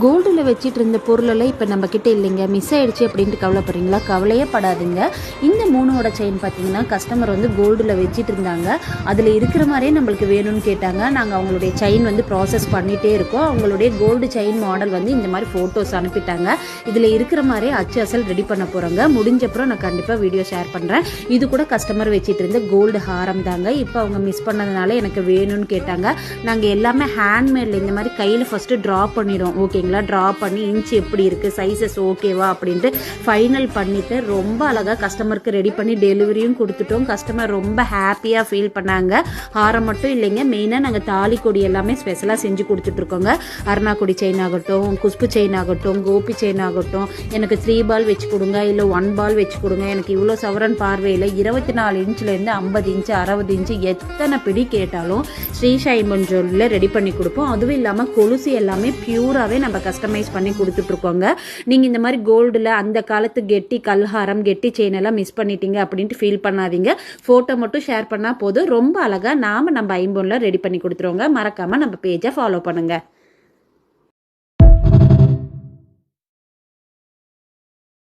கோல்டில் வச்சுட்டு இருந்த பொருளெல்லாம் இப்போ நம்மக்கிட்ட இல்லைங்க, மிஸ் ஆகிடுச்சு அப்படின்ட்டு கவலைப்படுறீங்களா? கவலையே படாதுங்க. இந்த 3ஓட செயின் பார்த்தீங்கன்னா கஸ்டமர் வந்து கோல்டில் வச்சுட்டு இருந்தாங்க. அதில் இருக்கிற மாதிரியே நம்மளுக்கு வேணும்னு கேட்டாங்க. நாங்கள் அவங்களுடைய செயின் வந்து ப்ராசஸ் பண்ணிகிட்டே இருக்கோம். அவங்களுடைய கோல்டு செயின் மாடல் வந்து இந்த மாதிரி ஃபோட்டோஸ் அனுப்பிட்டாங்க. இதில் இருக்கிற மாதிரியே அச்சு அசல் ரெடி பண்ண போகிறோங்க. முடிஞ்சப்பறம் நான் கண்டிப்பாக வீடியோ ஷேர் பண்ணுறேன். இது கூட கஸ்டமர் வச்சுட்டு இருந்த கோல்டு ஹாரம் தாங்க. இப்போ அவங்க மிஸ் பண்ணதுனால எனக்கு வேணும்னு கேட்டாங்க. நாங்கள் எல்லாமே ஹேண்ட்மேடில் இந்த மாதிரி கையில் ஃபஸ்ட்டு ட்ரா பண்ணிடுவோம். ஓகேங்களா? ட்ரா பண்ணி இன்ச் எப்படி இருக்குது, சைஸஸ் ஓகேவா அப்படின்ட்டு ஃபைனல் பண்ணிவிட்டு ரொம்ப அழகாக கஸ்டமருக்கு ரெடி பண்ணி டெலிவரியும் கொடுத்துட்டோம். கஸ்டமர் ரொம்ப ஹாப்பியாக ஃபீல் பண்ணாங்க. ஹாரம் மட்டும் இல்லைங்க, மெயினாக நாங்கள் தாலி கொடி எல்லாமே ஸ்பெஷலாக செஞ்சு கொடுத்துட்ருக்கோங்க. அருணாக்குடி செயின் ஆகட்டும், குஷ்பு செயின் ஆகட்டும், கோபி செயின் ஆகட்டும், எனக்கு 3 பால் வச்சு கொடுங்க, இல்லை 1 பால் வச்சு கொடுங்க, எனக்கு இவ்வளோ சவரன் பார்வையில் 24 இன்ச்லேருந்து 50 இன்ச்சு 60 இன்ச்சு எத்தனை பிடி கேட்டாலும் ஸ்ரீ ஷைமன் ஜுவல்ல ரெடி பண்ணி கொடுப்போம். அதுவும் இல்லாமல் கொலுசு எல்லாமே பியூராகவே நம்ம கஸ்டமைஸ் பண்ணி கொடுத்துட்ருக்கோங்க. நீங்கள் இந்த மாதிரி கோல்டில் அந்த காலத்து கெட்டி கல்ஹாரம், கெட்டி செயின் எல்லாம் மிஸ் பண்ணிட்டீங்க அப்படின்ட்டு ஃபீல் பண்ணாதீங்க. ஃபோட்டோ மட்டும் ஷேர் பண்ணால் போதும். ரொம்ப அழகாக நம்ம ஐம்பொன்ல ரெடி பண்ணி கொடுத்துருவோங்க. மறக்காமல் நம்ம பேஜை ஃபாலோ பண்ணுங்கள்.